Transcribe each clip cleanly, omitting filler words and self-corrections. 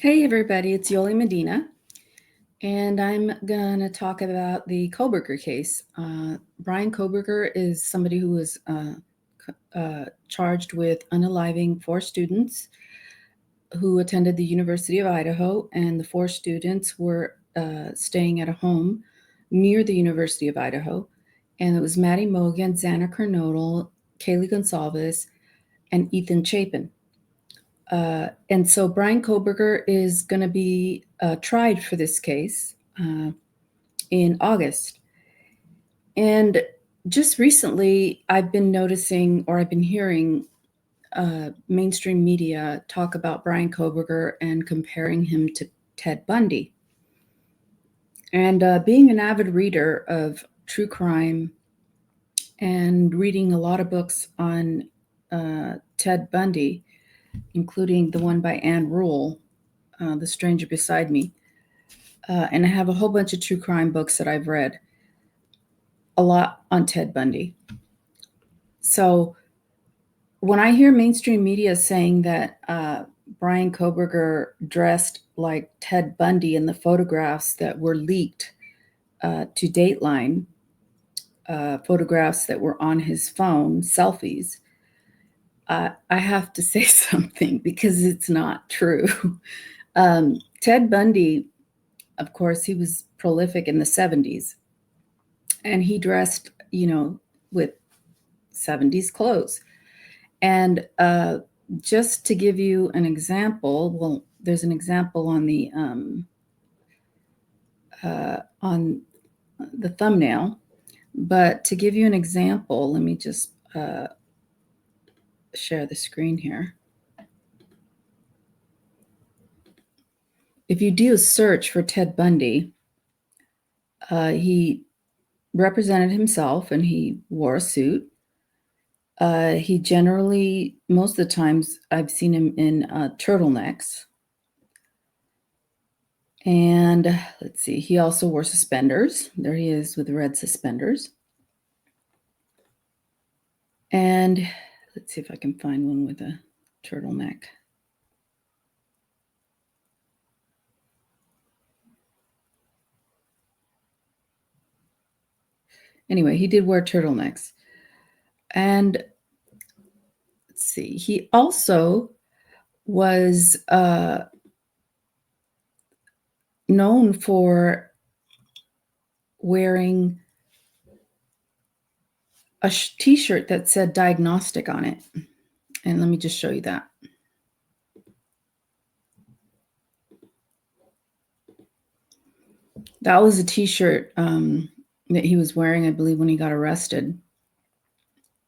Hey everybody, it's Yoli Medina, and I'm gonna talk about the Kohberger case. Bryan Kohberger is somebody who was charged with unaliving 4 students who attended the University of Idaho, and the 4 students were staying at a home near the University of Idaho, and it was Maddie Mogan, Xana Kernodle, Kaylee Gonsalves, and Ethan Chapin. And so Bryan Kohberger is going to be tried for this case in August. And just recently, I've been noticing, or I've been hearing mainstream media talk about Bryan Kohberger and comparing him to Ted Bundy. And being an avid reader of true crime and reading a lot of books on Ted Bundy, including the one by Anne Rule, The Stranger Beside Me. And I have a whole bunch of true crime books that I've read, a lot on Ted Bundy. So when I hear mainstream media saying that Bryan Kohberger dressed like Ted Bundy in the photographs that were leaked to Dateline, photographs that were on his phone, selfies, I have to say something because it's not true. Ted Bundy, of course, he was prolific in the 70s, and he dressed, with 70s clothes. And just to give you an example, well, there's an example on the thumbnail, but to give you an example, let me just share the screen here. If you do a search for Ted Bundy, he represented himself and he wore a suit. He generally, most of the times, I've seen him in turtlenecks. And let's see, he also wore suspenders. There he is with red suspenders. And let's see if I can find one with a turtleneck. Anyway, he did wear turtlenecks. And let's see, he also was known for wearing a t-shirt that said Diagnostic on it. And let me just show you that. That was a t-shirt that he was wearing, I believe, when he got arrested.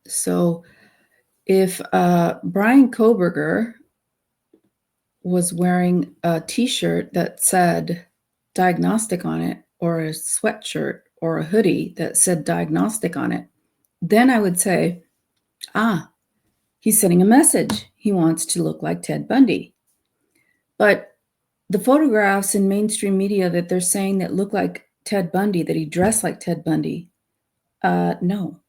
So if Bryan Kohberger was wearing a t-shirt that said Diagnostic on it, or a sweatshirt or a hoodie that said Diagnostic on it, then I would say, he's sending a message. He wants to look like Ted Bundy. But the photographs in mainstream media that they're saying that look like Ted Bundy, that he dressed like Ted Bundy, no.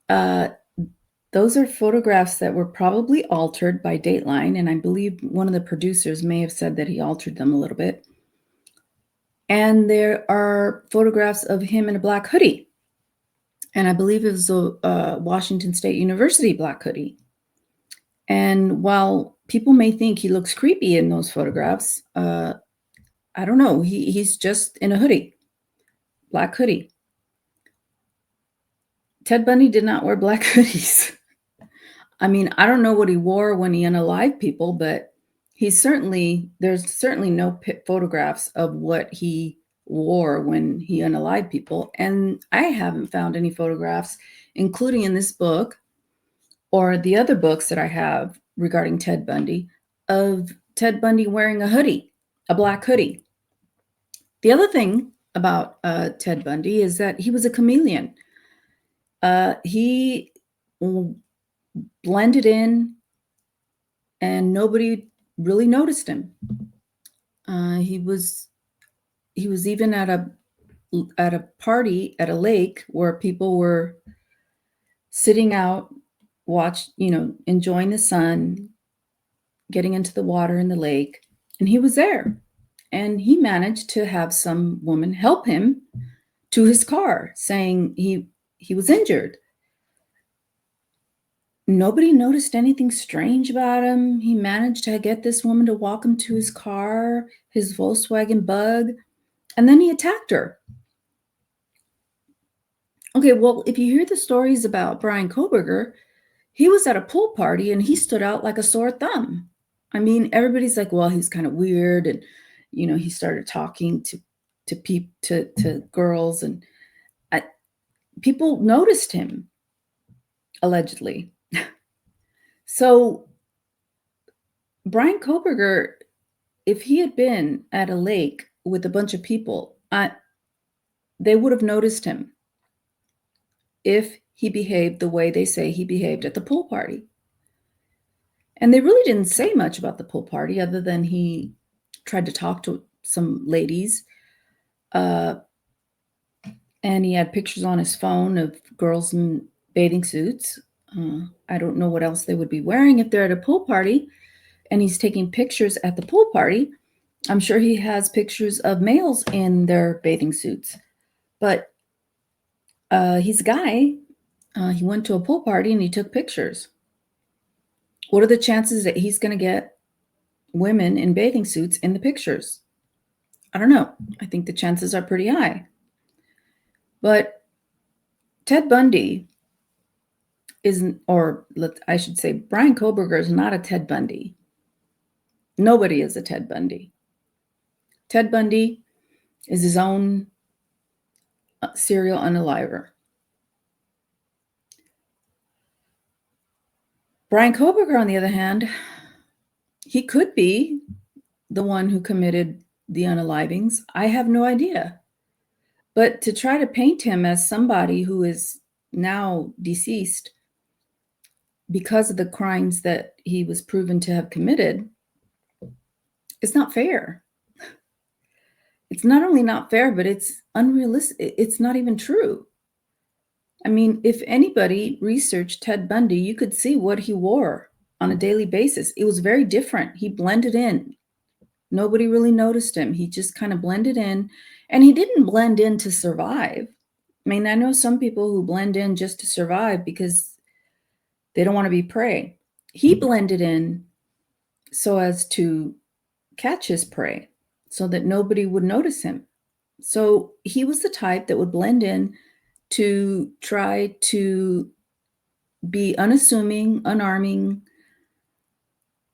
Those are photographs that were probably altered by Dateline, and I believe one of the producers may have said that he altered them a little bit. And there are photographs of him in a black hoodie, and I believe it was a Washington State University black hoodie. And while people may think he looks creepy in those photographs, I don't know. He's just in a hoodie, black hoodie. Ted Bundy did not wear black hoodies. I mean, I don't know what he wore when he unalived people, but there's certainly no photographs of what he wore when he unalived people. And I haven't found any photographs, including in this book or the other books that I have regarding Ted Bundy, of Ted Bundy wearing a hoodie, a black hoodie. The other thing about Ted Bundy is that he was a chameleon. He blended in and nobody really noticed him. He was even at a party at a lake where people were sitting out, enjoying the sun, getting into the water in the lake, and he was there. And he managed to have some woman help him to his car, saying he was injured. Nobody noticed anything strange about him. He managed to get this woman to walk him to his car, his Volkswagen Bug, and then he attacked her. Okay, well, if you hear the stories about Bryan Kohberger, he was at a pool party and he stood out like a sore thumb. I mean, everybody's like, well, he's kind of weird, and he started talking to girls, and people noticed him, allegedly. So Bryan Kohberger, if he had been at a lake with a bunch of people, they would have noticed him if he behaved the way they say he behaved at the pool party. And they really didn't say much about the pool party other than he tried to talk to some ladies. And he had pictures on his phone of girls in bathing suits. I don't know what else they would be wearing if they're at a pool party. And he's taking pictures at the pool party. I'm sure he has pictures of males in their bathing suits. But he's a guy. He went to a pool party and he took pictures. What are the chances that he's going to get women in bathing suits in the pictures? I don't know. I think the chances are pretty high. But Ted Bundy isn't, or I should say, Bryan Kohberger is not a Ted Bundy. Nobody is a Ted Bundy. Ted Bundy is his own serial unaliver. Bryan Kohberger, on the other hand, he could be the one who committed the unalivings. I have no idea. But to try to paint him as somebody who is now deceased because of the crimes that he was proven to have committed is not fair. It's not only not fair, but it's unrealistic. It's not even true. I mean, if anybody researched Ted Bundy, you could see what he wore on a daily basis. It was very different. He blended in. Nobody really noticed him. He just kind of blended in, and he didn't blend in to survive. I mean, I know some people who blend in just to survive because they don't want to be prey. He blended in so as to catch his prey so that nobody would notice him. So he was the type that would blend in to try to be unassuming, unarming,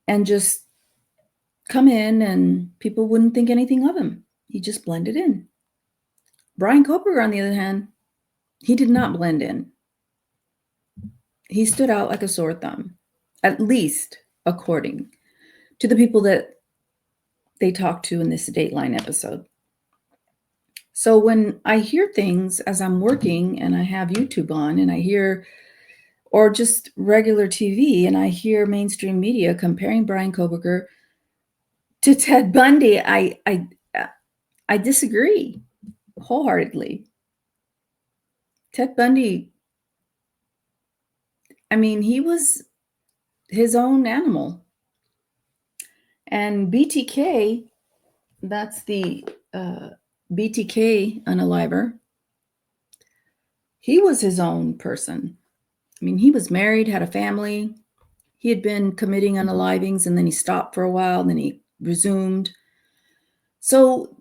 and just come in and people wouldn't think anything of him. He just blended in. Bryan Kohberger, on the other hand, he did not blend in. He stood out like a sore thumb, at least according to the people that they talked to in this Dateline episode. So when I hear things as I'm working and I have YouTube on and I hear, or just regular TV, and I hear mainstream media comparing Bryan Kohberger to Ted Bundy, I disagree wholeheartedly. Ted Bundy, I mean, he was his own animal. And BTK, that's the BTK unaliver, he was his own person. I mean, he was married, had a family. He had been committing unalivings, and then he stopped for a while, and then he resumed. So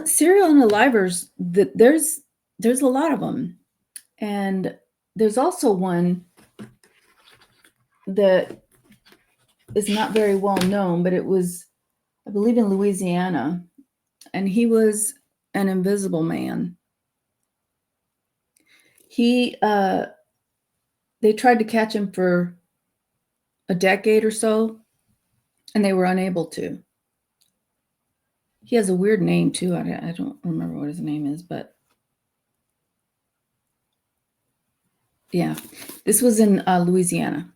serial unalivers, there's a lot of them. And there's also one that is not very well known, but it was, I believe, in Louisiana, and he was an invisible man. They tried to catch him for a decade or so, and they were unable to. He has a weird name too. I don't remember what his name is, but yeah, this was in Louisiana,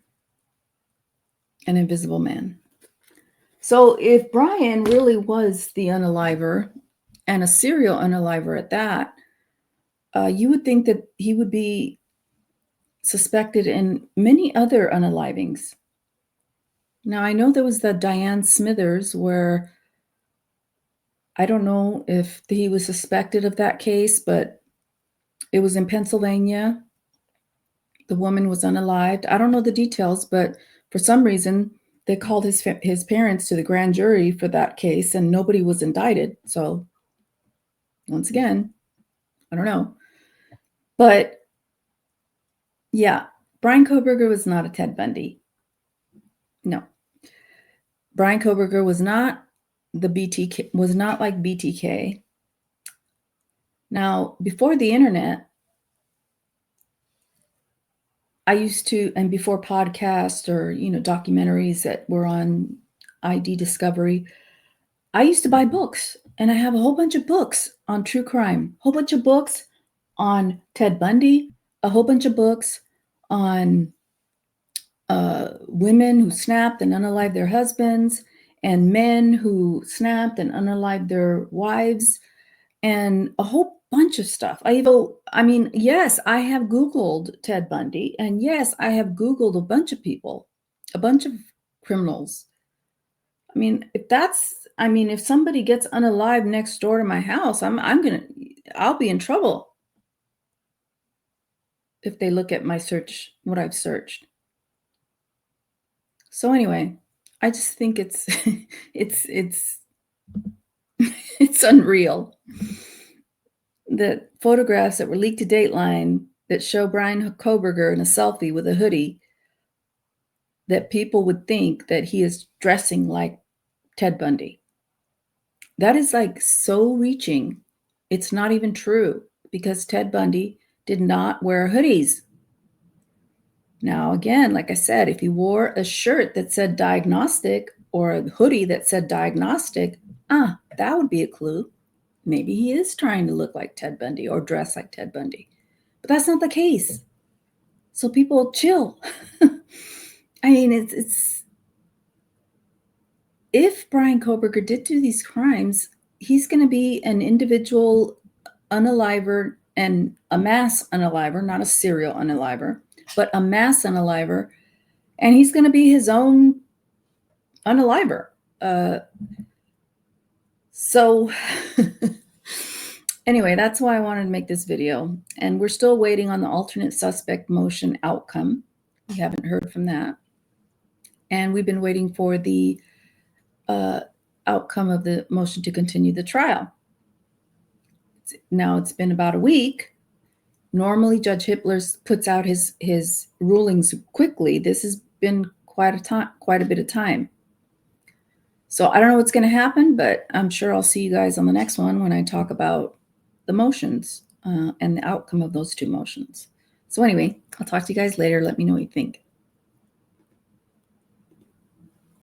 an invisible man. So if Bryan really was the unaliver, and a serial unaliver at that, you would think that he would be suspected in many other unalivings. Now, I know there was the Diane Smithers where I don't know if he was suspected of that case, but it was in Pennsylvania. The woman was unalived. I don't know the details, but for some reason, they called his parents to the grand jury for that case, and nobody was indicted. So, once again, I don't know. But yeah, Bryan Kohberger was not a Ted Bundy. No. Bryan Kohberger was not like BTK. Now, before the internet, I used to, and before podcasts or, documentaries that were on ID Discovery, I used to buy books, and I have a whole bunch of books on true crime, a whole bunch of books on Ted Bundy, a whole bunch of books on women who snapped and unalived their husbands, and men who snapped and unalived their wives, and a whole bunch of stuff. Yes, I have Googled Ted Bundy, and yes, I have Googled a bunch of people, a bunch of criminals. If somebody gets unalived next door to my house, I'll be in trouble if they look at my search, what I've searched. So anyway, I just think it's it's it's unreal. The photographs that were leaked to Dateline that show Bryan Kohberger in a selfie with a hoodie, that people would think that he is dressing like Ted Bundy. That is like so reaching. It's not even true, because Ted Bundy did not wear hoodies. Now, again, like I said, if he wore a shirt that said Diagnostic or a hoodie that said Diagnostic, that would be a clue. Maybe he is trying to look like Ted Bundy or dress like Ted Bundy. But that's not the case. So people chill. It's if Bryan Kohberger did do these crimes, he's going to be an individual unaliver and a mass unaliver, not a serial unaliver, but a mass unaliver, and he's going to be his own unaliver. So anyway, that's why I wanted to make this video, and we're still waiting on the alternate suspect motion outcome. We haven't heard from that, and we've been waiting for the outcome of the motion to continue the trial. Now it's been about a week. Normally, Judge Hippler puts out his rulings quickly. This has been quite a bit of time. So I don't know what's going to happen, but I'm sure I'll see you guys on the next one when I talk about the motions and the outcome of those two motions. So anyway, I'll talk to you guys later. Let me know what you think.